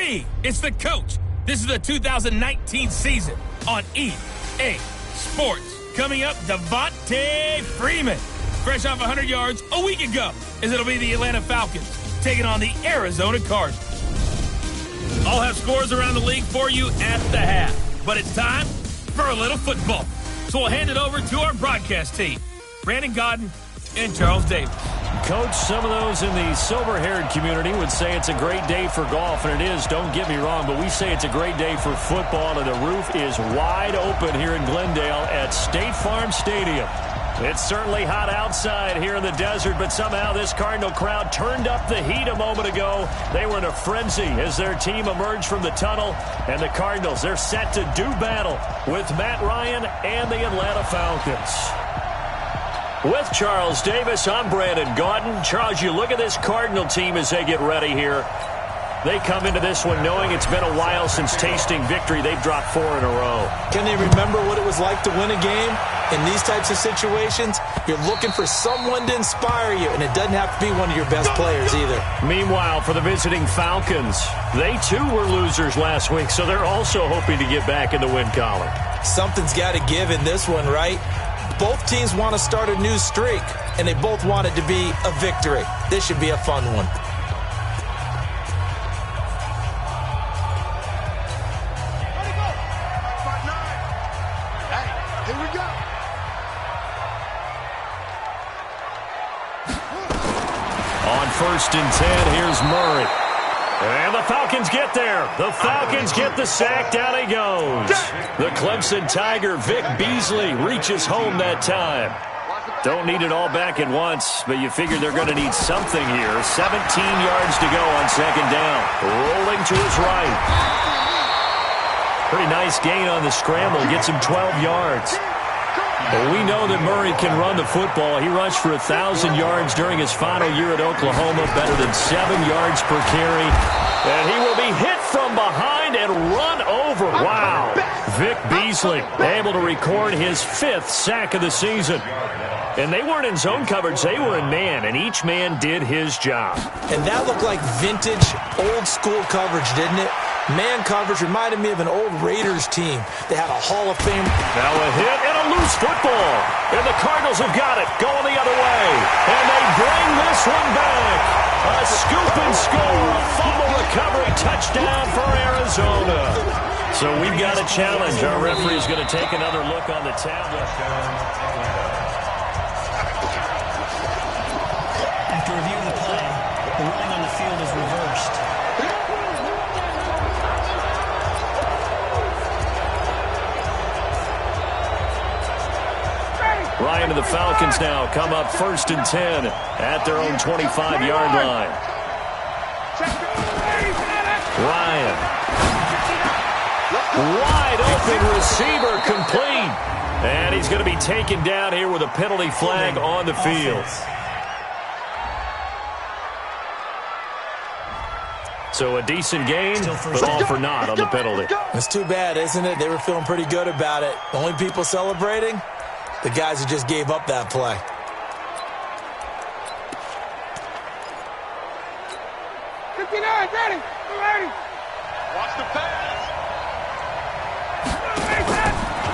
me. It's the coach. This is the 2019 season on EA Sports. Coming up, Devontae Freeman, fresh off 100 yards a week ago, as it'll be the Atlanta Falcons taking on the Arizona Cardinals. I'll have scores around the league for you at the half, but it's time for a little football. So we'll hand it over to our broadcast team, Brandon Godden and Charles Davis. Coach, some of those in the silver-haired community would say it's a great day for golf, and it is, don't get me wrong, but we say it's a great day for football, and the roof is wide open here in Glendale at State Farm Stadium. It's certainly hot outside here in the desert, but somehow this Cardinal crowd turned up the heat a moment ago. They were in a frenzy as their team emerged from the tunnel, and the Cardinals, they're set to do battle with Matt Ryan and the Atlanta Falcons. With Charles Davis, I'm Brandon Gaudin. Charles, you look at this Cardinal team as they get ready here. They come into this one knowing it's been a while since tasting victory. They've dropped 4 in a row. Can they remember what it was like to win a game? In these types of situations, you're looking for someone to inspire you, and it doesn't have to be one of your best players either. Meanwhile, for the visiting Falcons, they too were losers last week, so they're also hoping to get back in the win column. Something's got to give in this one, right? Both teams want to start a new streak, and they both want it to be a victory. This should be a fun one. Here we go. On 1st and 10, here's Murray. And the Falcons get there. The Falcons get the sack. Down he goes. The Clemson Tiger, Vic Beasley, reaches home that time. Don't need it all back at once, but you figure they're going to need something here. 17 yards to go on 2nd down. Rolling to his right. Pretty nice gain on the scramble. Gets him 12 yards. Well, we know that Murray can run the football. He rushed for 1,000 yards during his final year at Oklahoma, better than 7 yards per carry. And he will be hit from behind and run over. Wow. Vic Beasley able to record his 5th sack of the season. And they weren't in zone coverage. They were in man, and each man did his job. And that looked like vintage, old-school coverage, didn't it? Man coverage reminded me of an old Raiders team. They had a Hall of Fame. Now a hit and a loose football. And the Cardinals have got it, going the other way. And they bring this one back. A scoop and score, a fumble recovery touchdown for Arizona. So we've got a challenge. Our referee is going to take another look on the tablet. After reviewing the play, the ruling on the field is reversed. Ryan and the Falcons now come up 1st and 10 at their own 25-yard line. Ryan. Wide open receiver complete. And he's going to be taken down here with a penalty flag on the field. So a decent gain, but all for naught on the penalty. It's too bad, isn't it? They were feeling pretty good about it. The only people celebrating? The guys who just gave up that play. Ready. Watch the pass.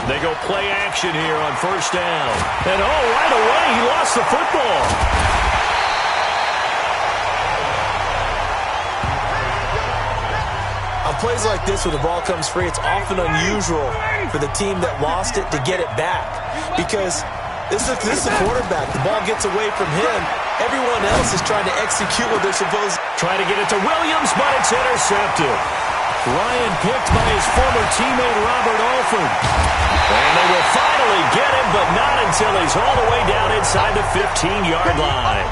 They go play action here on 1st down. And right away, he lost the football. On plays like this where the ball comes free, it's often unusual for the team that lost it to get it back. Because this is the quarterback. The ball gets away from him. Everyone else is trying to execute what they're supposed to. Trying to get it to Williams, but it's intercepted. Ryan picked by his former teammate Robert Alford. And they will finally get him, but not until he's all the way down inside the 15-yard line.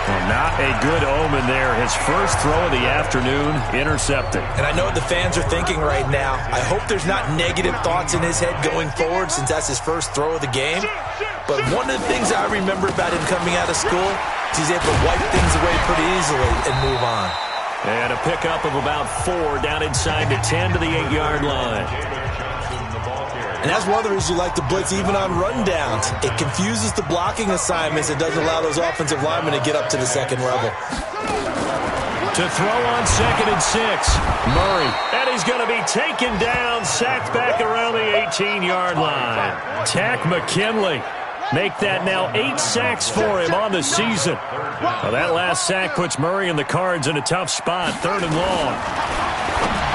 And not a good omen there. His first throw of the afternoon, intercepted. And I know what the fans are thinking right now. I hope there's not negative thoughts in his head going forward since that's his first throw of the game. But one of the things I remember about him coming out of school is he's able to wipe things away pretty easily and move on. And a pickup of about 4 down inside the 10 to the 8-yard line. And that's one of the reasons you like to blitz even on rundowns. It confuses the blocking assignments. It doesn't allow those offensive linemen to get up to the second level. To throw on 2nd and 6. Murray. And he's going to be taken down, sacked back around the 18-yard line. Tack McKinley. Make that now 8 sacks for him on the season. Well, that last sack puts Murray and the Cards in a tough spot. 3rd and long.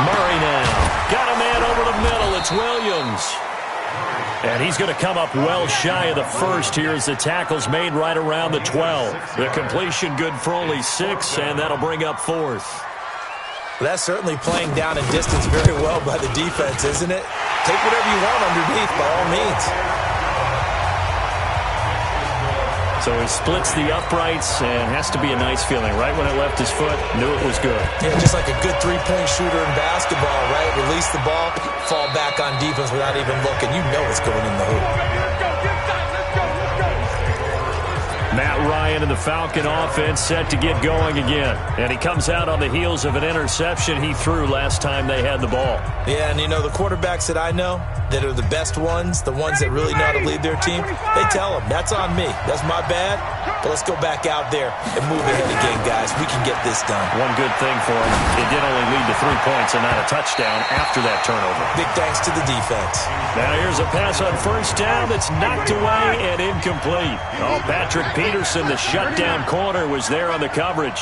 Murray now. Got a man over the middle. It's Williams. And he's going to come up well shy of the first here as the tackle's made right around the 12. The completion good for only 6, and that'll bring up 4th. Well, that's certainly playing down in distance very well by the defense, isn't it? Take whatever you want underneath, by all means. So he splits the uprights and has to be a nice feeling. Right when it left his foot, knew it was good. Yeah, just like a good three-point shooter in basketball, right? Release the ball, fall back on defense without even looking. You know it's going in the hoop. Matt Ryan and the Falcon offense set to get going again. And he comes out on the heels of an interception he threw last time they had the ball. Yeah, and you know, the quarterbacks that I know that are the best ones, the ones that really know how to lead their team, they tell them, that's on me. That's my bad. But let's go back out there and move ahead again, guys. We can get this done. One good thing for him, it did only lead to 3 points and not a touchdown after that turnover. Big thanks to the defense. Now here's a pass on 1st down that's knocked away and incomplete. Oh, Patrick Peterson, the shutdown corner, was there on the coverage.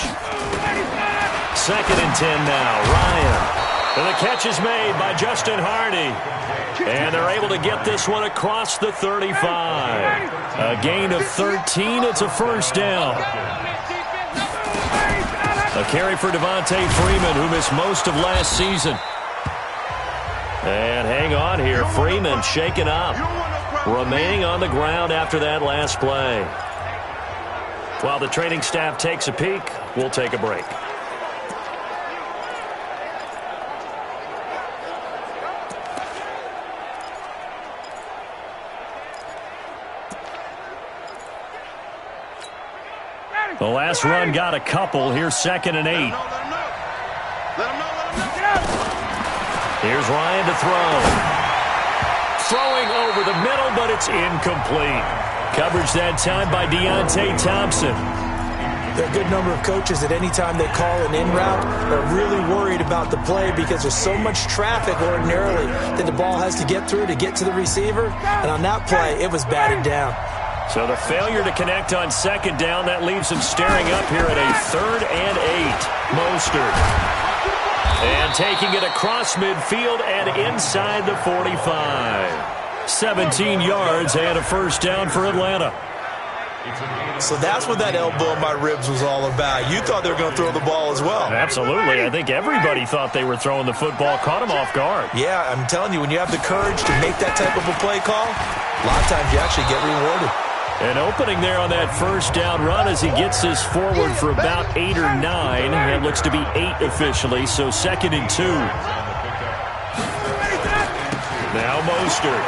2nd and 10 now. Ryan. And the catch is made by Justin Hardy. And they're able to get this one across the 35. A gain of 13. It's a 1st down. A carry for Devontae Freeman, who missed most of last season. And hang on here. Freeman shaken up. Remaining on the ground after that last play. While the training staff takes a peek, we'll take a break. The last run got a couple. Here's 2nd and 8. Here's Ryan to throw. Throwing over the middle, but it's incomplete. Coverage that time by Deontay Thompson. There are a good number of coaches at any time they call an in route are really worried about the play because there's so much traffic ordinarily that the ball has to get through to get to the receiver. And on that play, it was batted down. So the failure to connect on 2nd down, that leaves him staring up here at a 3rd and 8. Mostert. And taking it across midfield and inside the 45. 17 yards and a 1st down for Atlanta. So that's what that elbow in my ribs was all about. You thought they were going to throw the ball as well. Absolutely. I think everybody thought they were throwing the football, caught him off guard. Yeah, I'm telling you, when you have the courage to make that type of a play call, a lot of times you actually get rewarded. An opening there on that 1st down run as he gets this forward for about 8 or 9. It looks to be 8 officially, so 2nd and 2. Now Mostert.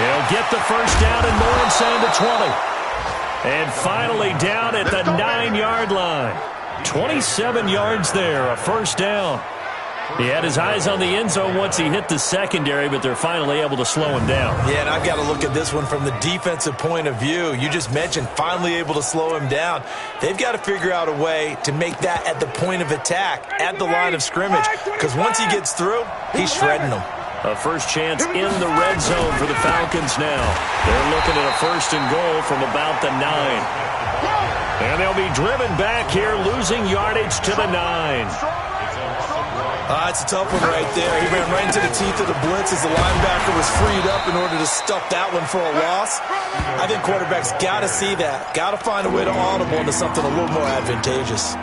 He'll get the 1st down and more inside the 20. And finally down at the 9-yard line. 27 yards there, a 1st down. He had his eyes on the end zone once he hit the secondary, but they're finally able to slow him down. Yeah, and I've got to look at this one from the defensive point of view. You just mentioned finally able to slow him down. They've got to figure out a way to make that at the point of attack, at the line of scrimmage, because once he gets through, he's shredding them. A first chance in the red zone for the Falcons now. They're looking at a 1st and goal from about the 9. And they'll be driven back here, losing yardage to the 9. It's a tough one right there. He ran right into the teeth of the blitz as the linebacker was freed up in order to stuff that one for a loss. I think quarterbacks got to see that. Got to find a way to audible into something a little more advantageous.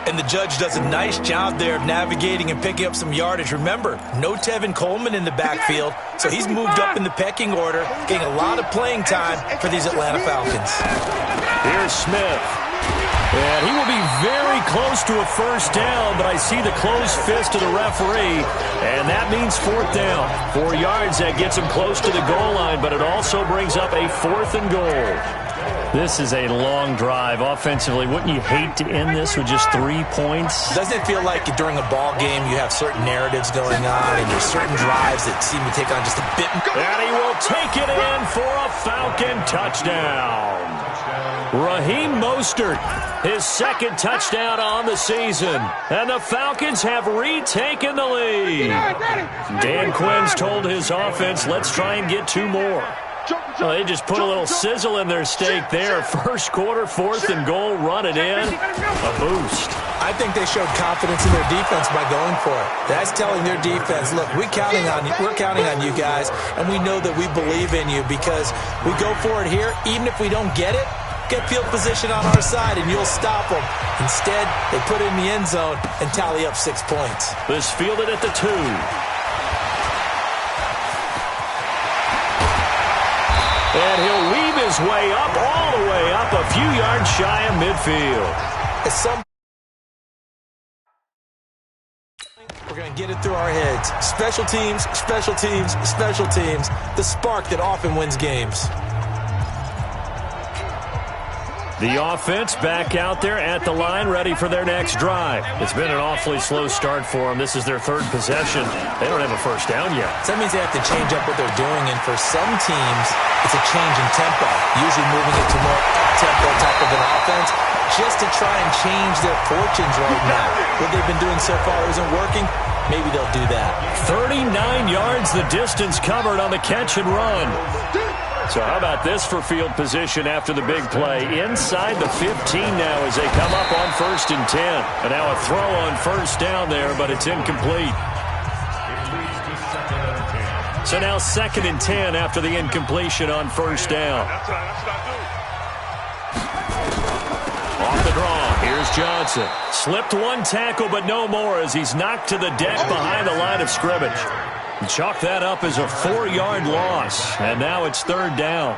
And the judge does a nice job there of navigating and picking up some yardage. Remember, no Tevin Coleman in the backfield, so he's moved up in the pecking order, getting a lot of playing time for these Atlanta Falcons. Here's Smith. And he will be very close to a 1st down, but I see the closed fist of the referee, and that means 4th down. 4 yards, that gets him close to the goal line, but it also brings up a 4th and goal. This is a long drive offensively. Wouldn't you hate to end this with just 3 points? Doesn't it feel like during a ball game you have certain narratives going on and there's certain drives that seem to take on just a bit? And he will take it in for a Falcon touchdown. Raheem Mostert, his second touchdown on the season. And the Falcons have retaken the lead. Dan Quinn's told his offense, let's try and get 2 more. Well, they just put a little sizzle in their steak there. First quarter, 4th and goal, run it in. A boost. I think they showed confidence in their defense by going for it. That's telling their defense, look, we're counting on you guys, and we know that we believe in you because we go for it here. Even if we don't get it, get field position on our side, and you'll stop them. Instead, they put it in the end zone and tally up 6 points. This fielded at the 2. And he'll weave his way up, all the way up, a few yards shy of midfield. We're going to get it through our heads. Special teams, special teams, special teams. The spark that often wins games. The offense back out there at the line, ready for their next drive. It's been an awfully slow start for them. This is their 3rd possession. They don't have a first down yet. So that means they have to change up what they're doing, and for some teams, it's a change in tempo, usually moving it to more up-tempo type of an offense, just to try and change their fortunes right now. What they've been doing so far isn't working. Maybe they'll do that. 39 yards the distance covered on the catch and run. So how about this for field position after the big play? Inside the 15 now as they come up on 1st and 10. And now a throw on first down there, but it's incomplete. So now 2nd and 10 after the incompletion on first down. Off the draw, here's Johnson. Slipped 1 tackle, but no more as he's knocked to the deck behind the line of scrimmage. Chalk that up as a 4-yard loss, and now it's 3rd down.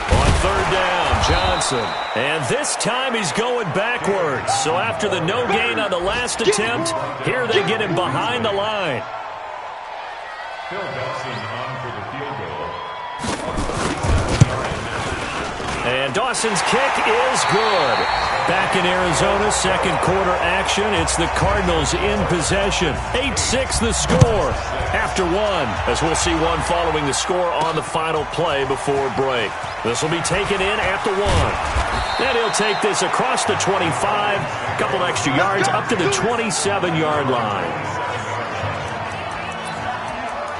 On 3rd down, Johnson. And this time he's going backwards. So after the no gain on the last attempt, here they get him behind the line. And Dawson's kick is good. Back in Arizona, 2nd quarter action. It's the Cardinals in possession. 8-6 the score after 1. As we'll see one following the score on the final play before break. This will be taken in at the 1. And he'll take this across the 25. A couple extra yards up to the 27-yard line.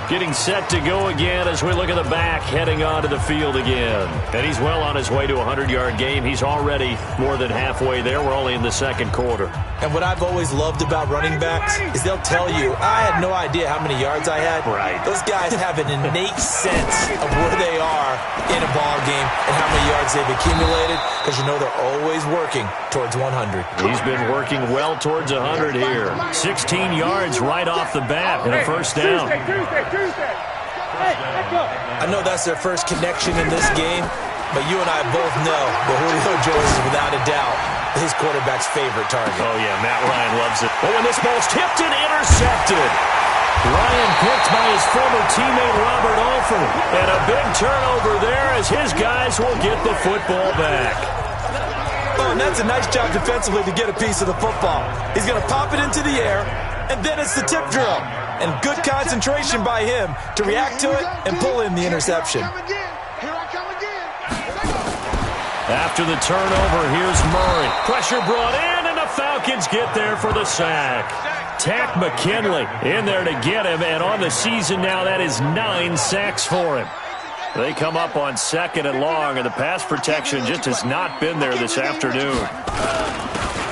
Getting set to go again as we look at the back, heading onto the field again. And he's well on his way to a 100-yard game. He's already more than halfway there. We're only in the 2nd quarter. And what I've always loved about running backs is they'll tell you, I had no idea how many yards I had. Right. Those guys have an innate sense of where they are in a ball game and how many yards they've accumulated because you know they're always working towards 100. He's been working well towards 100 here. 16 yards right off the bat and a first down. I know that's their first connection in this game, but you and I both know that Julio Jones is without a doubt his quarterback's favorite target. Oh, yeah, Matt Ryan loves it. Oh, and this ball's tipped and intercepted. Ryan picked by his former teammate Robert Alford. And a big turnover there as his guys will get the football back. Oh, and that's a nice job defensively to get a piece of the football. He's going to pop it into the air, and then it's the tip drill. And good concentration by him to react to it and pull in the interception. After the turnover, here's Murray. Pressure brought in, and the Falcons get there for the sack. Tack McKinley in there to get him, and on the season now, that is 9 sacks for him. They come up on 2nd and long, and the pass protection just has not been there this afternoon.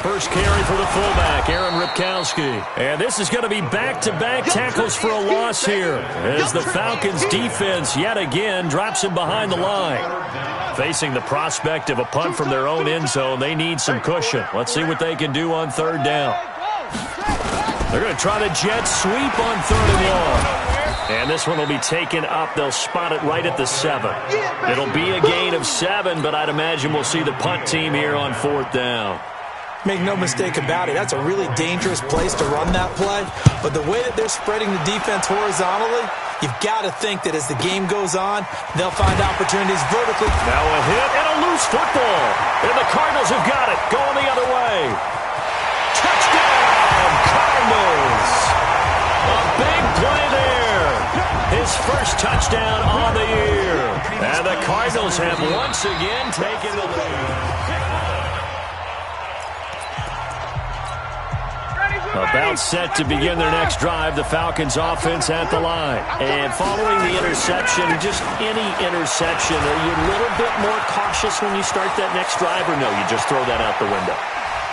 First carry for the fullback, Aaron Ripkowski. And this is going to be back-to-back tackles for a loss here as the Falcons' defense yet again drops him behind the line. Facing the prospect of a punt from their own end zone, they need some cushion. Let's see what they can do on 3rd down. They're going to try the jet sweep on 3rd and long. And this one will be taken up. They'll spot it right at the 7. It'll be a gain of 7, but I'd imagine we'll see the punt team here on 4th down. Make no mistake about it, that's a really dangerous place to run that play. But the way that they're spreading the defense horizontally, you've got to think that as the game goes on, they'll find opportunities vertically. Now a hit and a loose football. And the Cardinals have got it. Going the other way. Touchdown, Cardinals. A big play there. His first touchdown on the year. And the Cardinals have once again taken the lead. About set to begin their next drive, the Falcons offense at the line. And following the interception, just any interception, are you a little bit more cautious when you start that next drive, or no, you just throw that out the window?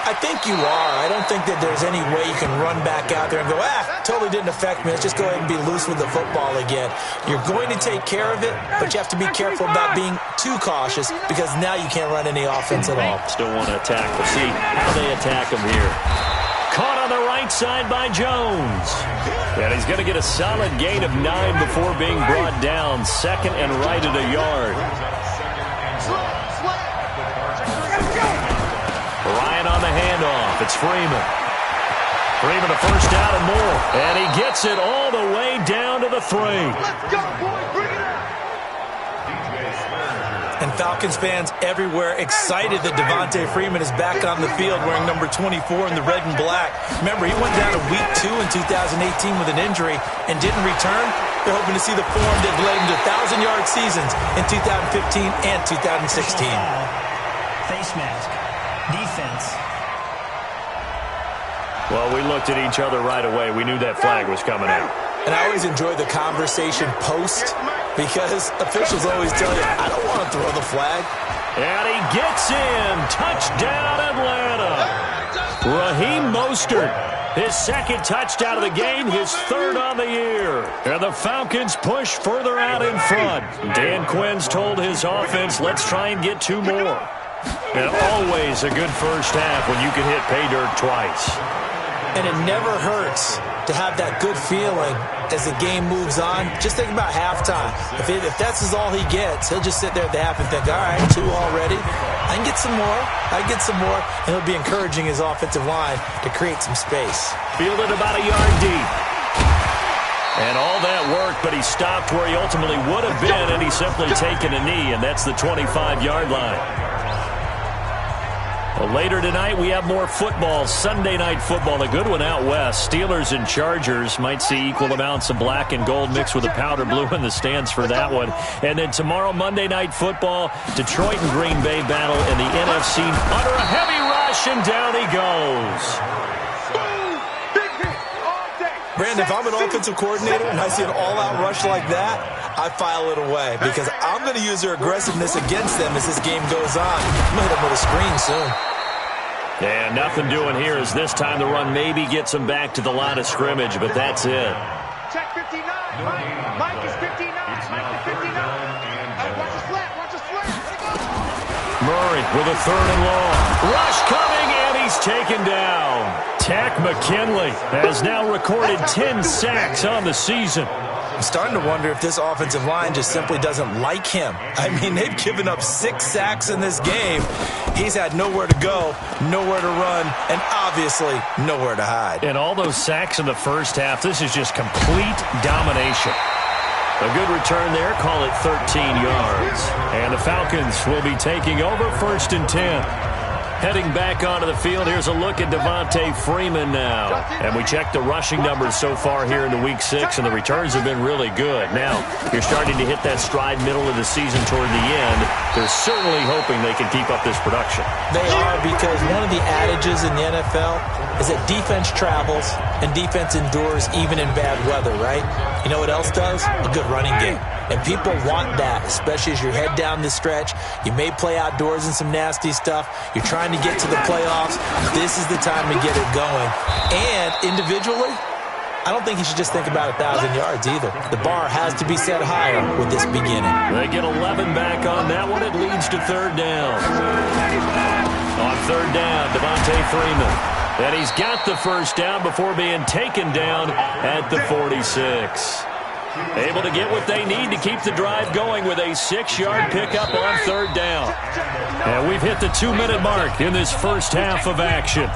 I think you are. I don't think that there's any way you can run back out there and go, totally didn't affect me. Let's just go ahead and be loose with the football again. You're going to take care of it, but you have to be careful about being too cautious because now you can't run any offense at all. Still want to attack. We'll see how they attack them here. Caught on the right side by Jones. And he's going to get a solid gain of 9 before being brought down. Second and right at a yard. Ryan on the handoff. It's Freeman. Freeman a first down and more. And he gets it all the way down to the 3. Let's go, boys. Bring it out. And Falcons fans everywhere excited that Devontae Freeman is back on the field wearing number 24 in the red and black. Remember, he went down to week 2 in 2018 with an injury and didn't return. They're hoping to see the form that led him to 1,000-yard seasons in 2015 and 2016. Face mask. Defense. Well, we looked at each other right away. We knew that flag was coming out. And I always enjoy the conversation post because officials always tell you, I don't want to throw the flag. And he gets in. Touchdown, Atlanta. Raheem Mostert, his second touchdown of the game, his 3rd on the year. And the Falcons push further out in front. Dan Quinn's told his offense, let's try and get 2 more. And always a good first half when you can hit pay dirt twice. And it never hurts to have that good feeling as the game moves on. Just think about halftime. If that's all he gets, he'll just sit there at the half and think, all right, 2 already. I can get some more. I can get some more. And he'll be encouraging his offensive line to create some space. Fielded about a yard deep. And all that work, but he stopped where he ultimately would have been, and he's simply taken a knee, and that's the 25-yard line. Well, later tonight, we have more football, Sunday night football, a good one out west. Steelers and Chargers might see equal amounts of black and gold mixed with a powder blue in the stands for that one. And then tomorrow, Monday night football, Detroit and Green Bay battle in the NFC under a heavy rush, and down he goes. Brandon, if I'm an offensive coordinator and I see an all-out rush like that, I file it away because I'm going to use their aggressiveness against them as this game goes on. I'm going to hit them with a screen soon. And nothing doing here as this time the run maybe gets him back to the line of scrimmage, but that's it. Check 59. Mike is 59. Mike is 59. Watch the slant. Watch the slant. Murray with a 3rd and long. Rush coming, and he's taken down. Tack McKinley has now recorded 10 sacks on the season. I'm starting to wonder if this offensive line just simply doesn't like him. I mean, they've given up 6 sacks in this game. He's had nowhere to go, nowhere to run, and obviously nowhere to hide. And all those sacks in the first half, this is just complete domination. A good return there, call it 13 yards. And the Falcons will be taking over 1st and 10. Heading back onto the field, here's a look at Devontae Freeman now. And we checked the rushing numbers so far here into Week 6, and the returns have been really good. Now, you're starting to hit that stride middle of the season toward the end. They're certainly hoping they can keep up this production. They are, because one of the adages in the NFL is that defense travels and defense endures even in bad weather, right? You know what else does? A good running game. And people want that, especially as you head down the stretch. You may play outdoors in some nasty stuff. You're trying to get to the playoffs. This is the time to get it going. And individually, I don't think you should just think about 1,000 yards either. The bar has to be set higher with this beginning. They get 11 back on that one. It leads to 3rd down. On 3rd down, Devontae Freeman. And he's got the first down before being taken down at the 46. Able to get what they need to keep the drive going with a 6-yard pickup on 3rd down. And we've hit the 2-minute mark in this first half of action.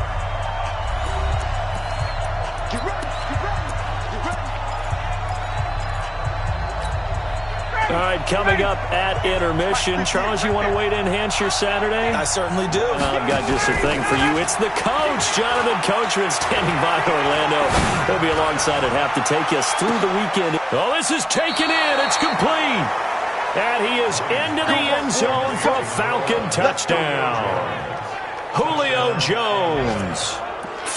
All right, coming up at intermission. Charles, you want to wait to enhance your Saturday? I certainly do. I've got just a thing for you. It's the coach, Jonathan Coachman, standing by Orlando. He'll be alongside at half to take us through the weekend. Oh, this is taken in. It's complete. And he is into the end zone for a Falcon touchdown. Julio Jones,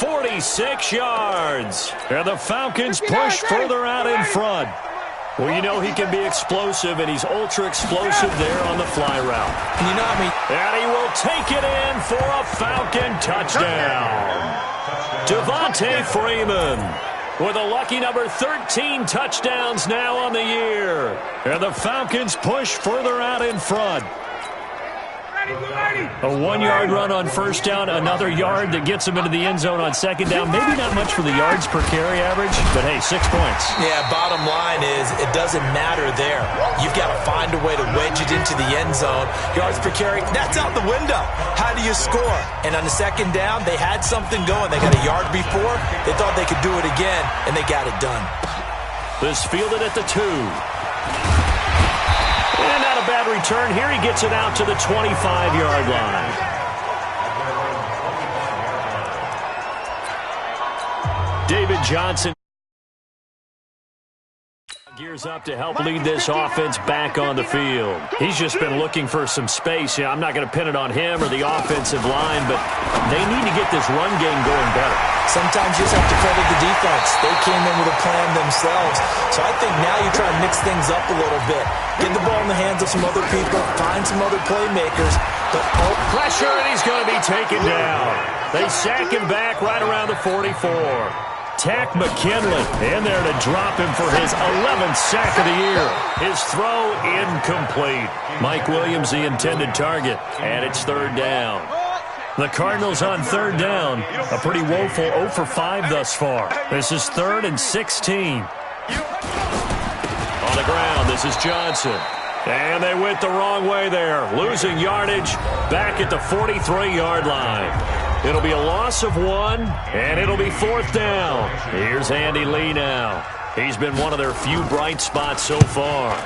46 yards. And the Falcons push further out in front. Well, you know he can be explosive, and he's ultra-explosive there on the fly route. You know me. And he will take it in for a Falcon touchdown. Devontae Freeman with a lucky number 13 touchdowns now on the year. And the Falcons push further out in front. A 1-yard run on first down, another yard that gets him into the end zone on second down. Maybe not much for the yards per carry average, but hey, 6 points. Yeah, bottom line is it doesn't matter there. You've got to find a way to wedge it into the end zone. Yards per carry, that's out the window. How do you score? And on the second down, they had something going. They got a yard before. They thought they could do it again, and they got it done. This fielded at the 2. And not a bad return. Here he gets it out to the 25-yard line. David Johnson gears up to help lead this offense back on the field. He's just been looking for some space. Yeah, I'm not going to pin it on him or the offensive line, but they need to get this run game going better. Sometimes you just have to credit the defense. They came in with a plan themselves. So I think now you try to mix things up a little bit. Get the ball in the hands of some other people. Find some other playmakers. But pressure, and he's going to be taken down. They sack him back right around the 44. Tack McKinley in there to drop him for his 11th sack of the year. His throw incomplete. Mike Williams, the intended target, and it's third down. The Cardinals on third down. A pretty woeful 0 for 5 thus far. This is 3rd and 16. On the ground, this is Johnson. And they went the wrong way there. Losing yardage back at the 43-yard line. It'll be a loss of 1, and it'll be 4th down. Here's Andy Lee now. He's been one of their few bright spots so far.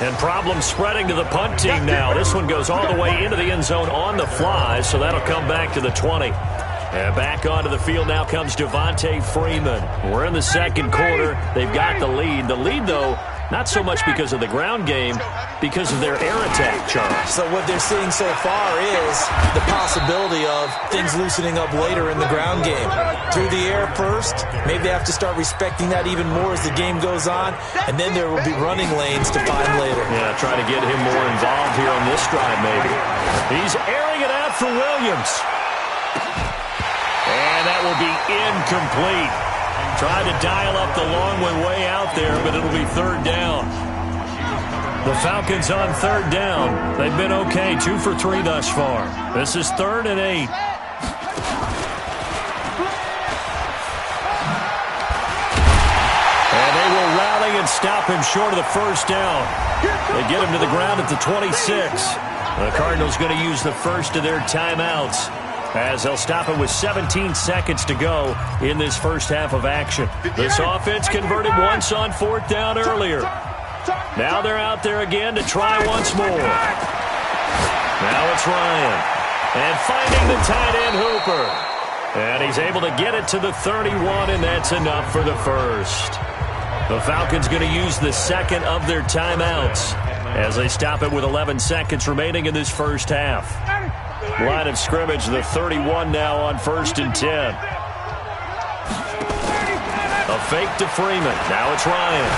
And problems spreading to the punt team now. This one goes all the way into the end zone on the fly, so that'll come back to the 20. And back onto the field now comes Devontae Freeman. We're in the second quarter. They've got the lead. The lead, though, not so much because of the ground game, because of their air attack, Charles. So what they're seeing so far is the possibility of things loosening up later in the ground game. Through the air first, maybe they have to start respecting that even more as the game goes on, and then there will be running lanes to find later. Yeah, try to get him more involved here on this drive maybe. He's airing it out for Williams. And that will be incomplete. Tried to dial up the long one way out there, but it'll be third down. The Falcons on third down. They've been okay, 2 for 3 thus far. This is 3rd and 8. And they will rally and stop him short of the first down. They get him to the ground at the 26. The Cardinals going to use the first of their timeouts, as they'll stop it with 17 seconds to go in this first half of action. This offense converted once on 4th down earlier. Now they're out there again to try once more. Now it's Ryan. And finding the tight end Hooper. And he's able to get it to the 31, and that's enough for the first. The Falcons going to use the second of their timeouts as they stop it with 11 seconds remaining in this first half. Line of scrimmage, the 31 now on 1st and 10. A fake to Freeman. Now it's Ryan.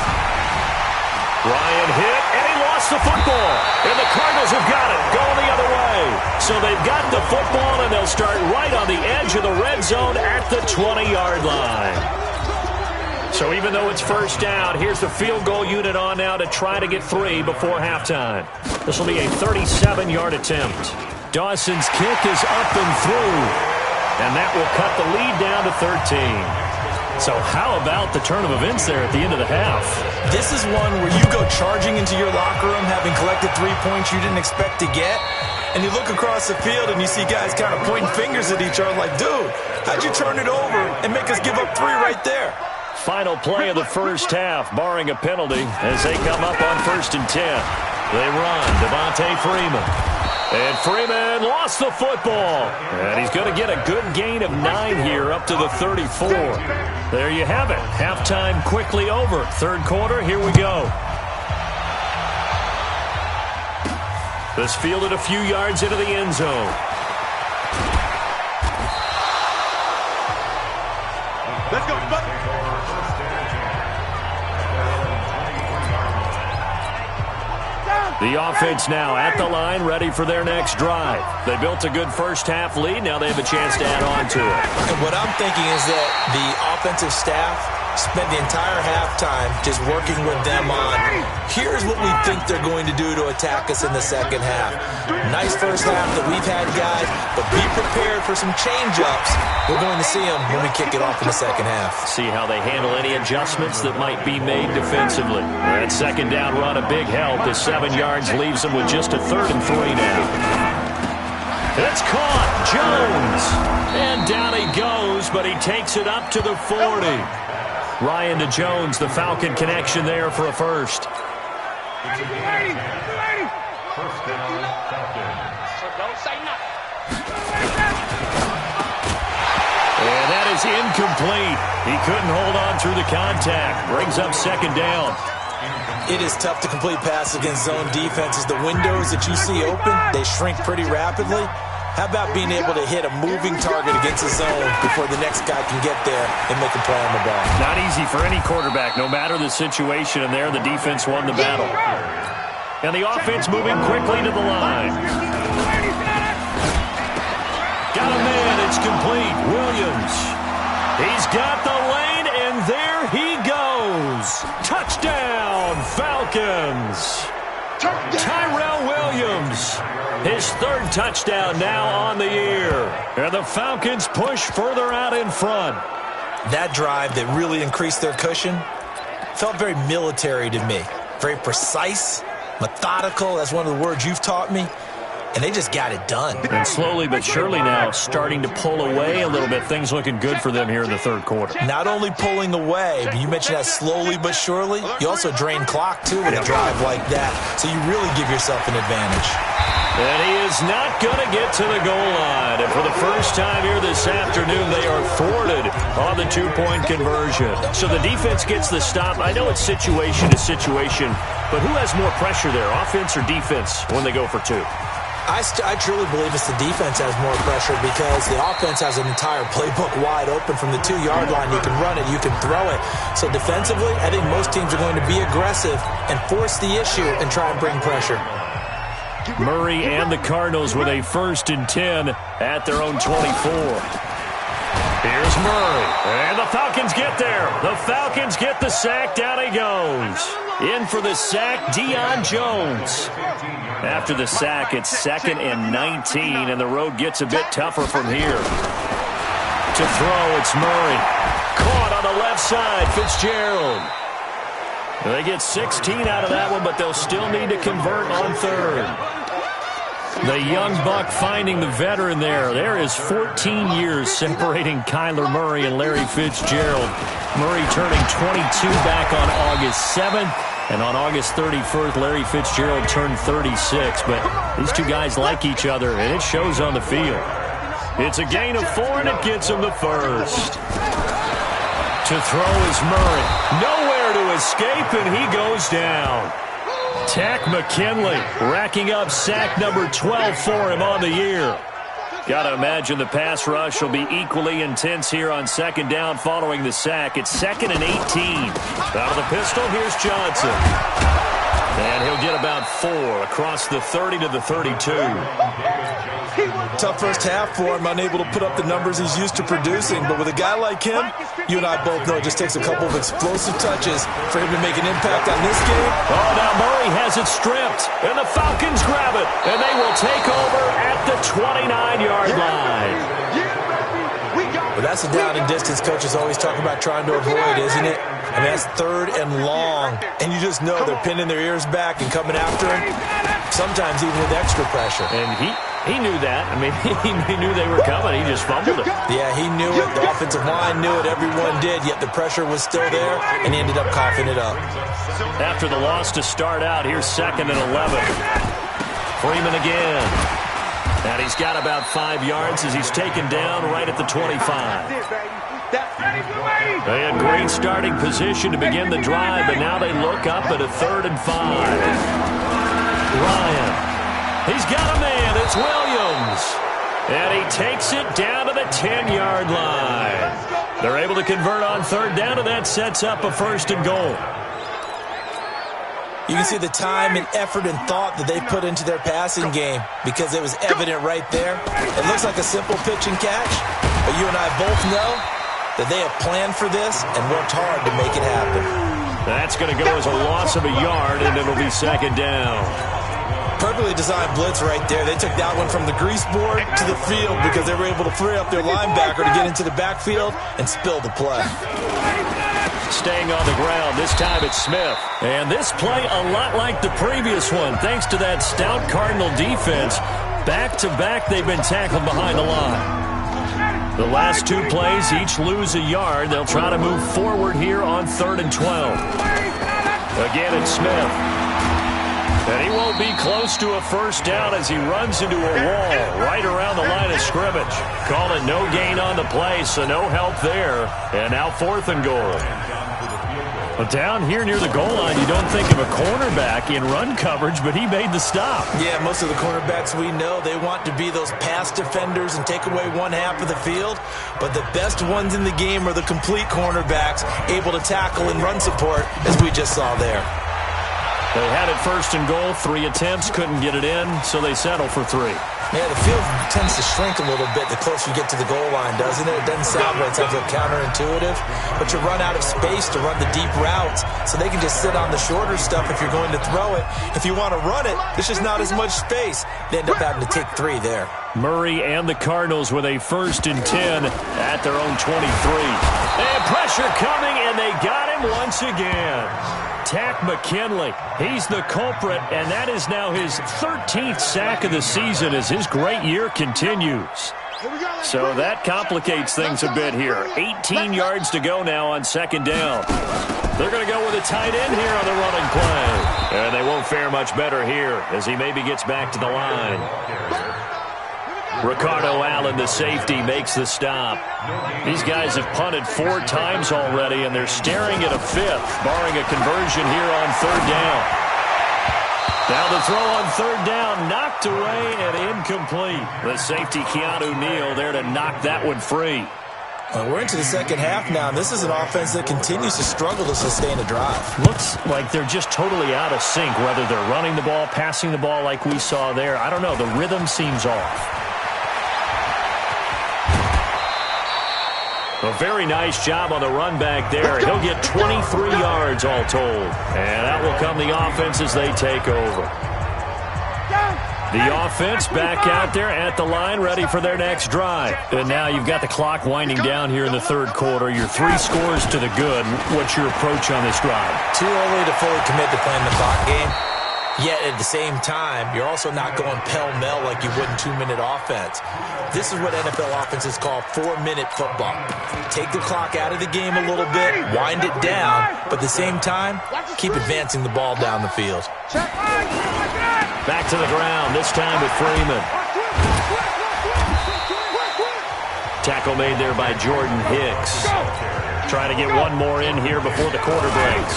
Ryan hit, and he lost the football. And the Cardinals have got it, going the other way. So they've got the football, and they'll start right on the edge of the red zone at the 20-yard line. So even though it's first down, here's the field goal unit on now to try to get 3 before halftime. This will be a 37-yard attempt. Dawson's kick is up and through, and that will cut the lead down to 13. So how about the turn of events there at the end of the half? This is one where you go charging into your locker room having collected 3 points you didn't expect to get, and you look across the field and you see guys kind of pointing fingers at each other like, dude, how'd you turn it over and make us give up 3 right there? Final play of the first half, barring a penalty, as they come up on 1st and 10. They run. Devontae Freeman. And Freeman lost the football. And he's going to get a good gain of 9 here up to the 34. There you have it. Halftime quickly over. Third quarter, here we go. This fielded a few yards into the end zone. Let's go, buddy. The offense now at the line, ready for their next drive. They built a good first-half lead. Now they have a chance to add on to it. And what I'm thinking is that the offensive staff spent the entire halftime just working with them on, here's what we think they're going to do to attack us in the second half. Nice first half that we've had, guys, but be prepared for some change-ups. We're going to see them when we kick it off in the second half. See how they handle any adjustments that might be made defensively. That second down run, a big help. The 7 yards leaves them with just a 3rd and 3 now. It's caught. Jones. And down he goes, but he takes it up to the 40. Ryan to Jones, the Falcon connection there for a first. First down, Falcons. Don't say nothing. And that is incomplete. He couldn't hold on through the contact. Brings up second down. It is tough to complete passes against zone defenses. The windows that you see open, they shrink pretty rapidly. How about being able to hit a moving target against a zone before the next guy can get there and make a play on the ball? Not easy for any quarterback, no matter the situation. And there, the defense won the battle. And the offense moving quickly to the line. Got a man. It's complete. Williams. He's got the lane, and there he goes. Touchdown, Falcons. Tyrell Williams. His 3rd touchdown now on the year. And the Falcons push further out in front. That drive that really increased their cushion felt very military to me. Very precise, methodical. That's one of the words you've taught me. And they just got it done. And slowly but surely now starting to pull away a little bit. Things looking good for them here in the 3rd quarter. Not only pulling away, but you mentioned that slowly but surely. You also drain clock, too, with a drive like that. So you really give yourself an advantage. And he is not going to get to the goal line. And for the first time here this afternoon, they are thwarted on the 2-point conversion. So the defense gets the stop. I know it's situation to situation, but who has more pressure there, offense or defense, when they go for 2? I truly believe it's the defense has more pressure because the offense has an entire playbook wide open from the 2-yard line. You can run it, you can throw it. So defensively, I think most teams are going to be aggressive and force the issue and try and bring pressure. Murray and the Cardinals with a 1st and 10 at their own 24. Here's Murray. And the Falcons get there. The Falcons get the sack. Down he goes. In for the sack, Deion Jones. After the sack, it's 2nd and 19, and the road gets a bit tougher from here. To throw, it's Murray. Caught on the left side, Fitzgerald. They get 16 out of that one, but they'll still need to convert on 3rd. The young buck finding the veteran there. There is 14 years separating Kyler Murray and Larry Fitzgerald. Murray turning 22 back on August 7th. And on August 31st, Larry Fitzgerald turned 36. But these two guys like each other, and it shows on the field. It's a gain of 4, and it gets him the first. To throw is Murray. Nowhere to escape, and he goes down. Takk McKinley racking up sack number 12 for him on the year. Got to imagine the pass rush will be equally intense here on 2nd down following the sack. It's 2nd and 18. Out of the pistol, here's Johnson. And he'll get about 4 across the 30 to the 32. Tough first half for him, unable to put up the numbers he's used to producing. But with a guy like him, you and I both know it just takes a couple of explosive touches for him to make an impact on this game. Oh, now Murray has it stripped, and the Falcons grab it, and they will take over at the 29-yard line. Well, that's the down and distance coaches always talk about trying to avoid, isn't it? I mean, that's 3rd and long, and you just know they're pinning their ears back and coming after him. sometimes even with extra pressure. And he knew that. I mean, he knew they were coming. He just fumbled it. Yeah, he knew it. The offensive line knew it. Everyone did, yet the pressure was still there, and he ended up coughing it up. After the loss to start out, here's 2nd and 11. Freeman again. And he's got about 5 yards as he's taken down right at the 25. They had great starting position to begin the drive, but now they look up at a 3rd and 5. Ryan. He's got a man. It's Williams. And he takes it down to the 10-yard line. They're able to convert on 3rd down, and that sets up a 1st and goal. You can see the time and effort and thought that they put into their passing game because it was evident right there. It looks like a simple pitch and catch, but you and I both know that they have planned for this and worked hard to make it happen. That's going to go as a loss of a yard, and it'll be 2nd down. Perfectly designed blitz right there. They took that one from the grease board to the field because they were able to free up their linebacker to get into the backfield and spill the play. Staying on the ground, this time it's Smith. And this play a lot like the previous one, thanks to that stout Cardinal defense. Back-to-back, they've been tackled behind the line. The last 2 plays each lose a yard. They'll try to move forward here on 3rd and 12. Again, it's Smith. And he won't be close to a 1st down as he runs into a wall right around the line of scrimmage. Call it no gain on the play, so no help there. And now 4th and goal. But down here near the goal line, you don't think of a cornerback in run coverage, but he made the stop. Yeah, most of the cornerbacks we know, they want to be those pass defenders and take away one half of the field. But the best ones in the game are the complete cornerbacks, able to tackle and run support, as we just saw there. They had it 1st and goal, 3 attempts, couldn't get it in, so they settle for 3. Yeah, the field tends to shrink a little bit the closer you get to the goal line, doesn't it? It doesn't sound right. It sounds like counterintuitive. But you run out of space to run the deep routes, so they can just sit on the shorter stuff if you're going to throw it. If you want to run it, there's just not as much space. They end up having to take 3 there. Murray and the Cardinals with a 1st and 10 at their own 23. And pressure coming, and they got him once again. Tack McKinley, he's the culprit, and that is now his 13th sack of the season as his great year continues. So that complicates things a bit here. 18 yards to go now on 2nd down. They're going to go with a tight end here on the running play. And they won't fare much better here as he maybe gets back to the line. Ricardo Allen, the safety, makes the stop. These guys have punted 4 times already, and they're staring at a 5th, barring a conversion here on 3rd down. Now the throw on 3rd down, knocked away and incomplete. The safety, Keanu Neal, there to knock that one free. We're into the 2nd half now, and this is an offense that continues to struggle to sustain a drive. Looks like they're just totally out of sync, whether they're running the ball, passing the ball like we saw there. I don't know. The rhythm seems off. A very nice job on the run back there. He'll get 23 yards all told. And that will come the offense as they take over. The offense back out there at the line, ready for their next drive. And now you've got the clock winding down here in the 3rd quarter. Your 3 scores to the good. What's your approach on this drive? Too early to fully commit to playing the clock game. Yet at the same time, you're also not going pell-mell like you would in 2-minute offense. This is what NFL offenses call 4-minute football. Take the clock out of the game a little bit, wind it down, but at the same time, keep advancing the ball down the field. Back to the ground, this time with Freeman. Tackle made there by Jordan Hicks. Trying to get one more in here before the quarter breaks.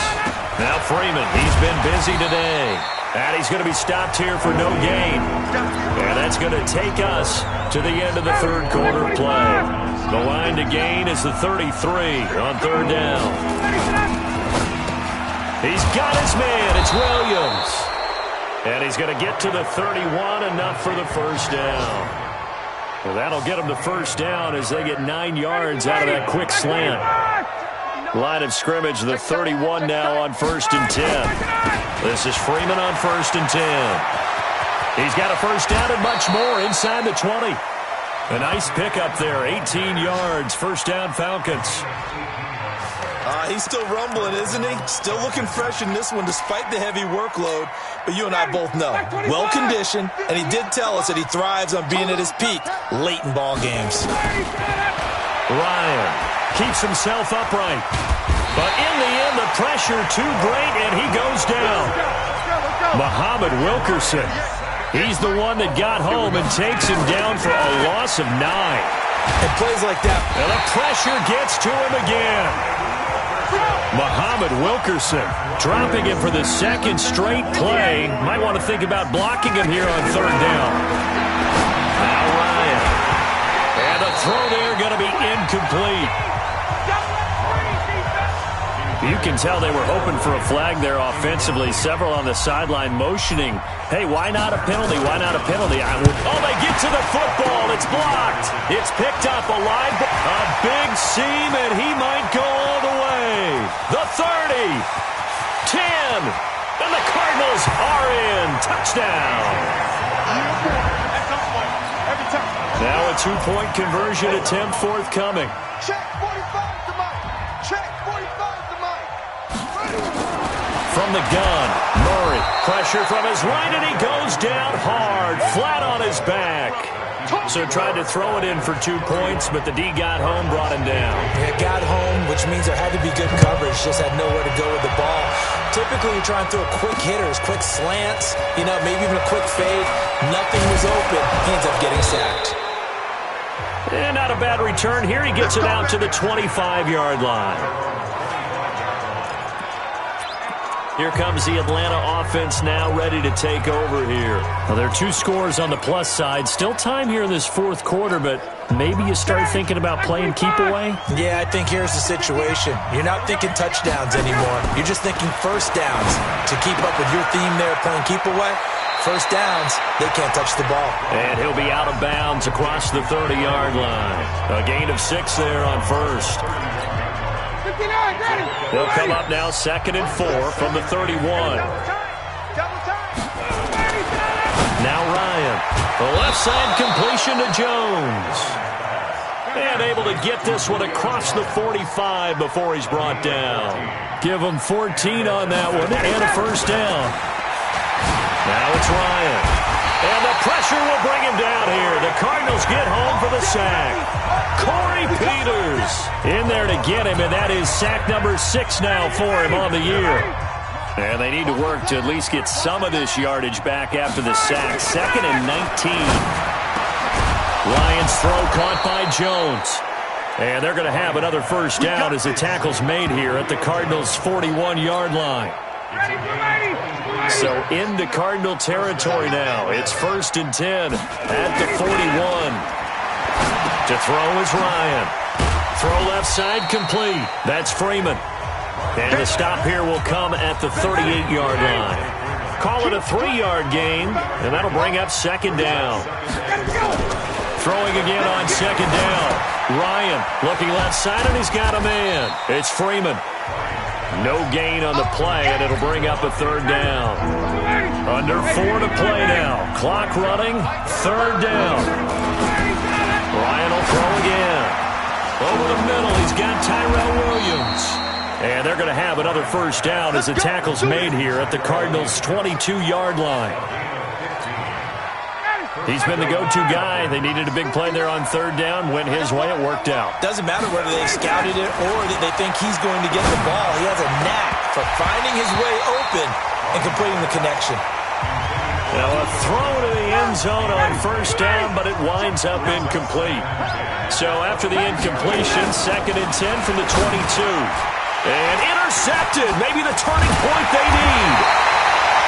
Now Freeman, he's been busy today. And he's going to be stopped here for no gain. And that's going to take us to the end of the 3rd quarter play. The line to gain is the 33 on 3rd down. He's got his man. It's Williams. And he's going to get to the 31, enough for the 1st down. Well, that'll get him the 1st down as they get 9 yards out of that quick slant. Line of scrimmage, the 31 now on 1st and 10. This is Freeman on 1st and 10. He's got a 1st down and much more inside the 20. A nice pickup there, 18 yards, 1st down Falcons. He's still rumbling, isn't he? Still looking fresh in this one despite the heavy workload. But you and I both know, well-conditioned, and he did tell us that he thrives on being at his peak late in ball games. Ryan keeps himself upright. But in the end, the pressure too great, and he goes down. Muhammad Wilkerson. He's the one that got home and takes him down for a loss of 9. And plays like that. And the pressure gets to him again. Muhammad Wilkerson dropping him for the second straight play. Might want to think about blocking him here on third down. Now Ryan. And the throw there going to be incomplete. You can tell they were hoping for a flag there offensively. Several on the sideline motioning, hey, why not a penalty? Why not a penalty? Oh, they get to the football. It's blocked. It's picked up alive. A big seam, and he might go all the way. The 30, 10, and the Cardinals are in. Touchdown. Now a two-point conversion attempt forthcoming. Check 45 to Mike. Check 45 to Mike. From the gun, Murray, pressure from his right, and he goes down hard, flat on his back. So tried to throw it in for 2 points, but the D got home, brought him down. Yeah, got home, which means there had to be good coverage, just had nowhere to go with the ball. Typically, you're trying to throw quick hitters, quick slants, maybe even a quick fade. Nothing was open. He ends up getting sacked. And not a bad return here. He gets it out to the 25-yard line. Here comes the Atlanta offense now ready to take over here. Well, there are 2 scores on the plus side. Still time here in this fourth quarter, but maybe you start thinking about playing keep away? Yeah, I think here's the situation. You're not thinking touchdowns anymore. You're just thinking first downs. To keep up with your theme there playing keep away, first downs, they can't touch the ball. And he'll be out of bounds across the 30-yard line. A gain of 6 there on first. They'll come up now 2nd and 4 from the 31. Now Ryan. The left side completion to Jones. And able to get this one across the 45 before he's brought down. Give him 14 on that one and a first down. Now it's Ryan. And the pressure will bring him down here. The Cardinals get home for the sack. Corey Peters in there to get him, and that is sack number 6 now for him on the year. And they need to work to at least get some of this yardage back after the sack. 2nd and 19. Lions throw caught by Jones. And they're going to have another first down as the tackle's made here at the Cardinals' 41-yard line. So into Cardinal territory now. It's 1st and 10 at the 41. To throw is Ryan. Throw left side complete. That's Freeman. And the stop here will come at the 38-yard line. Call it a 3-yard gain, and that'll bring up 2nd down. Throwing again on 2nd down. Ryan looking left side, and he's got a man. It's Freeman. No gain on the play, and it'll bring up a 3rd down. Under 4 to play now. Clock running, 3rd down. Ryan will throw again. Over the middle, he's got Tyrell Williams. And they're going to have another first down as the tackle's made here at the Cardinals' 22-yard line. He's been the go-to guy. They needed a big play there on 3rd down. Went his way. It worked out. Doesn't matter whether they scouted it or that they think he's going to get the ball. He has a knack for finding his way open and completing the connection. Now a throw to the end zone on 1st down, but it winds up incomplete. So after the incompletion, 2nd and 10 from the 22. And intercepted. Maybe the turning point they need.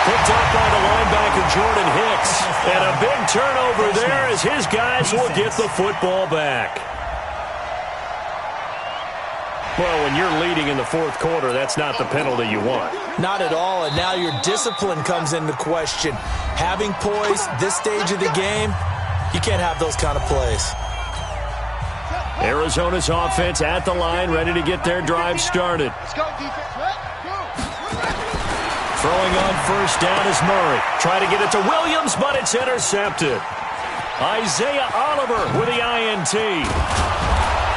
Picked up by the linebacker, Jordan Hicks. And a big turnover there as his guys will get the football back. Well, when you're leading in the 4th quarter, that's not the penalty you want. Not at all, and now your discipline comes into question. Having poise this stage of the game, you can't have those kind of plays. Arizona's offense at the line, ready to get their drive started. Let's go, defense. Throwing on 1st down is Murray. Try to get it to Williams, but it's intercepted. Isaiah Oliver with the INT.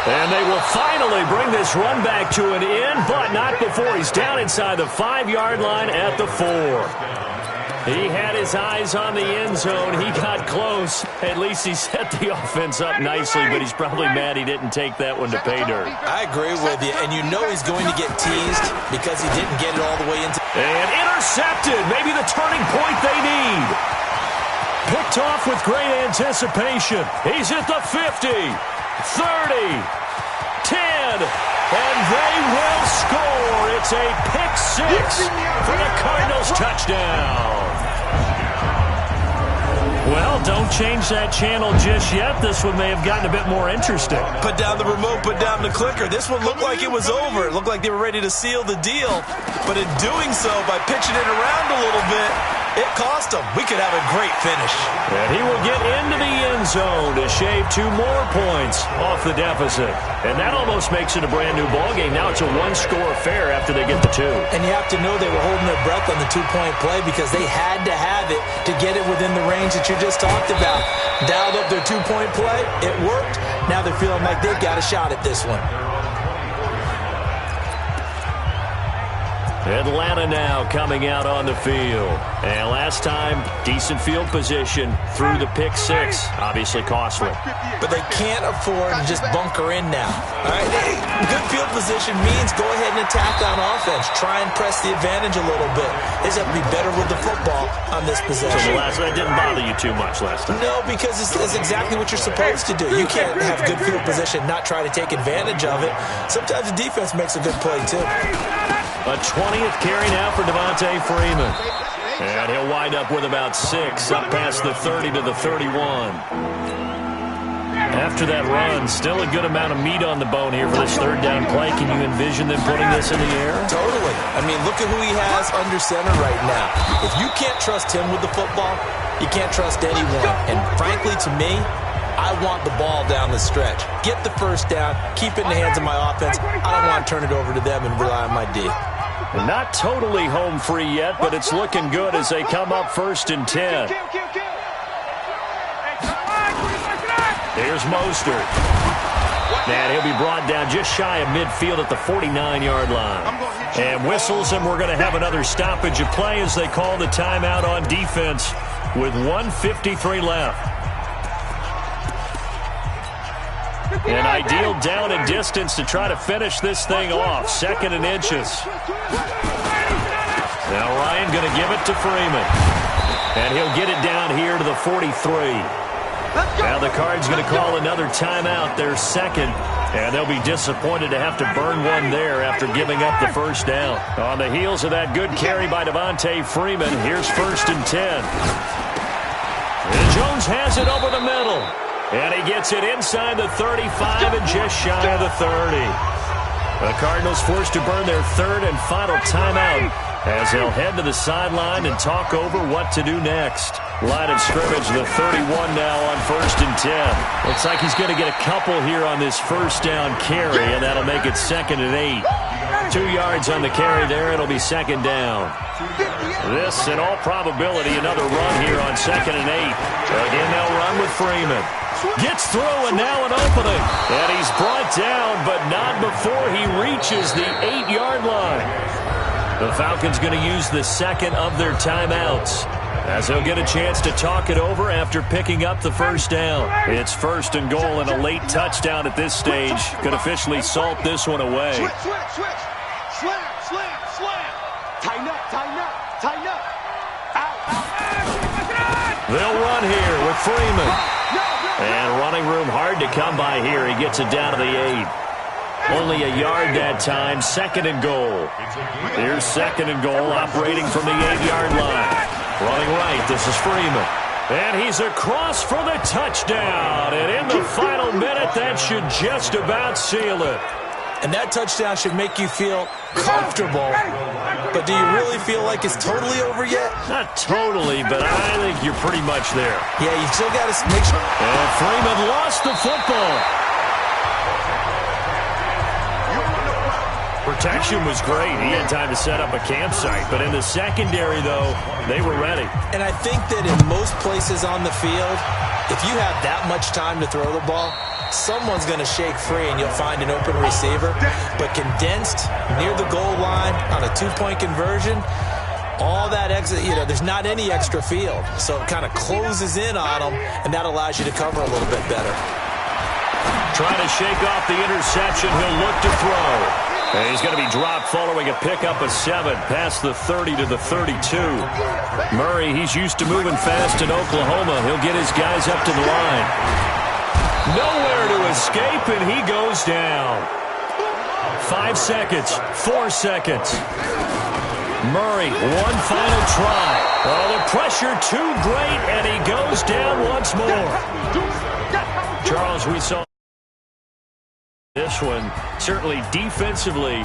And they will finally bring this run back to an end, but not before he's down inside the 5-yard line at the 4. He had his eyes on the end zone. He got close. At least he set the offense up nicely, but he's probably mad he didn't take that one to pay dirt. I agree with you, and you know he's going to get teased because he didn't get it all the way into... And intercepted. Maybe the turning point they need. Picked off with great anticipation. He's at the 50, 30, 10, and they will score. It's a pick six for the Cardinals touchdown. Well, don't change that channel just yet. This one may have gotten a bit more interesting. Put down the remote, put down the clicker. This one looked like it was over. It looked like they were ready to seal the deal. But in doing so, by pitching it around a little bit, it cost them. We could have a great finish. And he will get into the end zone to shave 2 more points off the deficit. And that almost makes it a brand-new ballgame. Now it's a 1-score affair after they get the 2. And you have to know they were holding their breath on the 2-point play because they had to have it to get it within the range that you just talked about. Dialed up their 2-point play. It worked. Now they're feeling like they've got a shot at this one. Atlanta now coming out on the field. And last time, decent field position through the pick six. Obviously costly. But they can't afford to just bunker in now. All right? Good field position means go ahead and attack on offense. Try and press the advantage a little bit. They just have to be better with the football on this possession. So that didn't bother you too much last time? No, because it's exactly what you're supposed to do. You can't have good field position, not try to take advantage of it. Sometimes the defense makes a good play, too. A 20th carry now for Devontae Freeman. And he'll wind up with about 6, up past the 30 to the 31. After that run, still a good amount of meat on the bone here for this 3rd down play. Can you envision them putting this in the air? Totally. I mean, look at who he has under center right now. If you can't trust him with the football, you can't trust anyone. And frankly, to me, I want the ball down the stretch. Get the 1st down, keep it in the hands of my offense. I don't want to turn it over to them and rely on my D. Not totally home free yet, but it's looking good as they come up 1st and 10. Here's Mostert. And he'll be brought down just shy of midfield at the 49-yard line. And whistles, and we're going to have another stoppage of play as they call the timeout on defense with 1:53 left. An ideal down and distance to try to finish this thing off. 2nd and inches. Now Ryan going to give it to Freeman. And he'll get it down here to the 43. Now the Cards going to call another timeout, their 2nd. And they'll be disappointed to have to burn one there after giving up the 1st down. On the heels of that good carry by Devontae Freeman, here's 1st and 10. And Jones has it over the middle. And he gets it inside the 35 and just shy of the 30. The Cardinals forced to burn their 3rd and final timeout as they'll head to the sideline and talk over what to do next. Line of scrimmage, the 31 now on 1st and 10. Looks like he's going to get a couple here on this 1st down carry, and that'll make it 2nd and 8. 2 yards on the carry there. It'll be 2nd down. This, in all probability, another run here on 2nd and 8. Again, they'll run with Freeman. Gets through, and now an opening. And he's brought down, but not before he reaches the 8-yard line. The Falcons going to use the 2nd of their timeouts as they'll get a chance to talk it over after picking up the 1st down. It's 1st and goal, and a late touchdown at this stage could officially salt this one away. Switch. Slam. Tighten up. Out. They'll run here with Freeman. And running room hard to come by here. He gets it down to the 8. Only a yard that time. 2nd and goal. Here's 2nd and goal operating from the 8-yard line. Running right. This is Freeman. And he's across for the touchdown. And in the final minute, that should just about seal it. And that touchdown should make you feel comfortable. But do you really feel like it's totally over yet? Not totally, but I think you're pretty much there. Yeah, you still got to make sure. And Freeman lost the football. Protection was great. He had time to set up a campsite. But in the secondary, though, they were ready. And I think that in most places on the field, if you have that much time to throw the ball, someone's going to shake free and you'll find an open receiver. But condensed near the goal line on a 2-point conversion, all that there's not any extra field. So it kind of closes in on them, and that allows you to cover a little bit better. Trying to shake off the interception. He'll look to throw. And he's going to be dropped following a pickup of 7 past the 30 to the 32. Murray, he's used to moving fast in Oklahoma. He'll get his guys up to the line. Nowhere to escape, and he goes down. 5 seconds, 4 seconds. Murray, one final try. Oh, the pressure too great, and he goes down once more. Charles, we saw this one certainly defensively